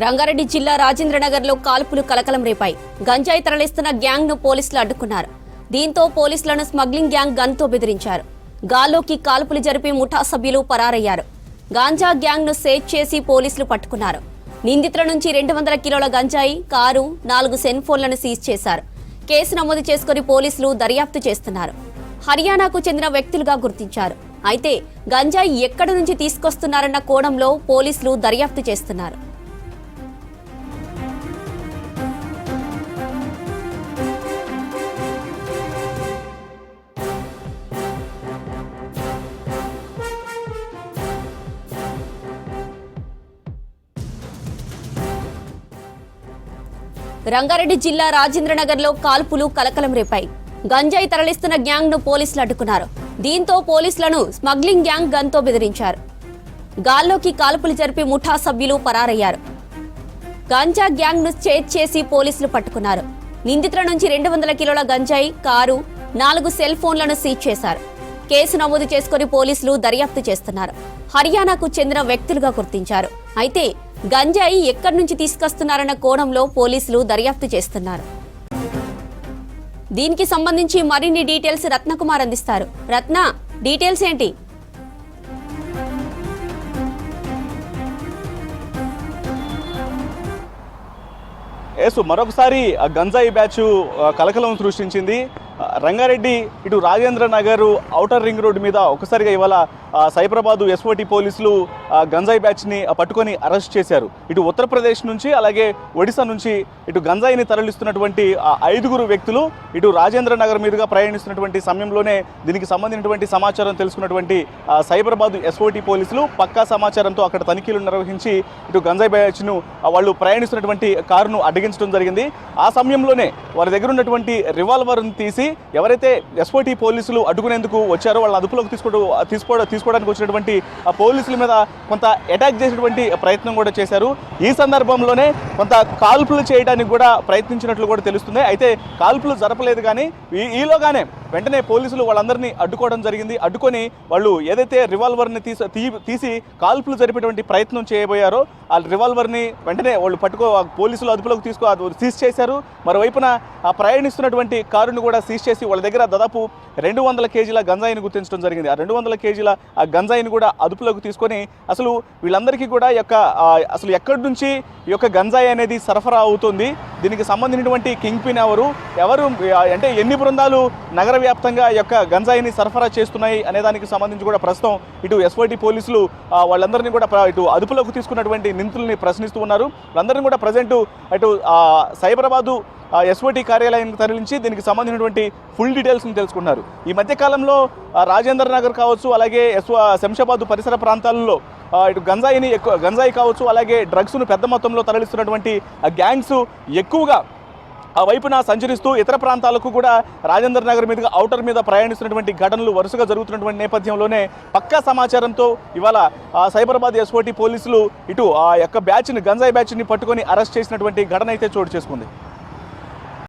రంగారెడ్డి జిల్లా రాజేంద్రనగర్లో కాల్పులు కలకలం రేపాయి. గంజాయి తరలిస్తున్న గ్యాంగ్ను పోలీసులు అడ్డుకున్నారు. దీంతో పోలీసులను స్మగ్లింగ్ గ్యాంగ్ గన్తో బెదిరించారు. గాల్లోకి కాల్పులు జరిపి ముఠా సభ్యులు పరారయ్యారు. గాంజా గ్యాంగ్ను సేజ్ చేసి పోలీసులు పట్టుకున్నారు. నిందితుల నుంచి 200 కిలోల గంజాయి, కారు, 4 సెల్ ఫోన్లను సీజ్ చేశారు. కేసు నమోదు చేసుకుని పోలీసులు దర్యాప్తు చేస్తున్నారు. హర్యానాకు చెందిన వ్యక్తులుగా గుర్తించారు. అయితే గంజాయి ఎక్కడి నుంచి తీసుకొస్తున్నారన్న కోణంలో పోలీసులు దర్యాప్తు చేస్తున్నారు. రంగారెడ్డి జిల్లా రాజేంద్రనగర్లో కాల్పులు కలకలం రేపాయి. గంజాయి తరలిస్తున్న గ్యాంగ్ను పోలీసులు అడ్డుకున్నారు. దీంతో పోలీసులను స్మగ్లింగ్ గ్యాంగ్ గన్తో బెదిరించారు. గాల్లోకి కాల్పులు జరిపి ముఠా సభ్యులు పరారయ్యారు. గంజా గ్యాంగ్ను చేజ్ చేసి పోలీసులు పట్టుకున్నారు. నిందితుల నుంచి 200 కిలోల గంజాయి, కారు, 4 సెల్ ఫోన్లను సీజ్ చేశారు. కేసు నమోదు చేసుకుని పోలీసులు దర్యాప్తు చేస్తున్నారు. హర్యానాకు చెందిన వ్యక్తులుగా గుర్తించారు. అయితే గంజాయి ఎక్కడి నుంచి తీసుకొస్తున్నారన్న కోణంలో పోలీసులు దర్యాప్తు చేస్తున్నారు. దీనికి సంబంధించి మరిన్ని డీటెయిల్స్ రత్నకుమార్ అందిస్తారు. రత్న, డీటెయిల్స్ ఏంటి? మరొకసారి గంజాయి బ్యాచ్ కలకలం సృష్టించింది. రంగారెడ్డి ఇటు Rajendra Nagar outer ring road మీద ఒకసారిగా ఇవాళ సైబరాబాద్ ఎస్ఓటీ పోలీసులు గంజాయి బ్యాచ్ని పట్టుకొని అరెస్ట్ చేశారు. ఇటు ఉత్తరప్రదేశ్ నుంచి అలాగే ఒడిశా నుంచి ఇటు గంజాయిని తరలిస్తున్నటువంటి 5 వ్యక్తులు ఇటు రాజేంద్ర నగర్ మీదుగా ప్రయాణిస్తున్నటువంటి సమయంలోనే దీనికి సంబంధించినటువంటి సమాచారం తెలుసుకున్నటువంటి సైబరాబాద్ ఎస్ఓటీ పోలీసులు పక్కా సమాచారంతో అక్కడ తనిఖీలు నిర్వహించి ఇటు గంజాయి బ్యాచ్ను వాళ్ళు ప్రయాణిస్తున్నటువంటి కారును అడ్డగించడం జరిగింది. ఆ సమయంలోనే వారి దగ్గర ఉన్నటువంటి రివాల్వర్ను తీసి ఎవరైతే ఎస్ఓటీ పోలీసులు అడ్డుకునేందుకు వచ్చారో వాళ్ళ అదుపులోకి తీసుకోవడానికి వచ్చినటువంటి ఆ పోలీసుల మీద కొంత అటాక్ చేసేటువంటి ప్రయత్నం కూడా చేశారు. ఈ సందర్భంలోనే కొంత కాల్పులు చేయడానికి కూడా ప్రయత్నించినట్లు కూడా తెలుస్తుంది. అయితే కాల్పులు జరపలేదు, కానీ ఈలోగానే వెంటనే పోలీసులు వాళ్ళందరినీ అడ్డుకోవడం జరిగింది. అడ్డుకొని వాళ్ళు ఏదైతే రివాల్వర్ని తీసి కాల్పులు జరిపేటువంటి ప్రయత్నం చేయబోయారో ఆ రివాల్వర్ని వెంటనే వాళ్ళు పోలీసులు అదుపులోకి సీజ్ చేశారు. మరోవైపున ఆ ప్రయాణిస్తున్నటువంటి కారును కూడా సీజ్ చేసి వాళ్ళ దగ్గర దాదాపు 200 కేజీల గంజాయిని గుర్తించడం జరిగింది. ఆ 200 కేజీల ఆ గంజాయిని కూడా అదుపులోకి తీసుకొని అసలు వీళ్ళందరికీ కూడా అసలు ఎక్కడి నుంచి ఈ యొక్క గంజాయి అనేది సరఫరా అవుతుంది, దీనికి సంబంధించినటువంటి కింగ్ పిన్ ఎవరు అంటే ఎన్ని బృందాలు నగర వ్యాప్తంగా ఈ యొక్క గంజాయిని సరఫరా చేస్తున్నాయి అనే దానికి సంబంధించి కూడా ప్రస్తుతం ఇటు ఎస్ఓటీ పోలీసులు వాళ్ళందరినీ కూడా ఇటు అదుపులోకి తీసుకున్నటువంటి నిందితుల్ని ప్రశ్నిస్తూ ఉన్నారు. వాళ్ళందరినీ కూడా ప్రజెంట్ అటు సైబరాబాదు ఎస్ఓటీ కార్యాలయానికి తరలించి దీనికి సంబంధించినటువంటి ఫుల్ డీటెయిల్స్ని తెలుసుకున్నారు. ఈ మధ్యకాలంలో రాజేంద్ర నగర్ కావచ్చు, అలాగే శంషాబాద్ పరిసర ప్రాంతాల్లో ఇటు గంజాయి కావచ్చు, అలాగే డ్రగ్స్ను పెద్ద మొత్తంలో తరలిస్తున్నటువంటి గ్యాంగ్స్ ఎక్కువగా ఆ వైపున సంచరిస్తూ ఇతర ప్రాంతాలకు కూడా రాజేంద్ర నగర్ మీదుగా ఔటర్ మీద ప్రయాణిస్తున్నటువంటి ఘటనలు వరుసగా జరుగుతున్నటువంటి నేపథ్యంలోనే పక్కా సమాచారంతో ఇవాళ సైబరాబాద్ ఎస్ఓటీ పోలీసులు ఇటు ఆ యొక్క గంజాయి బ్యాచ్ని పట్టుకొని అరెస్ట్ చేసినటువంటి ఘటన అయితే చోటు చేసుకుంది.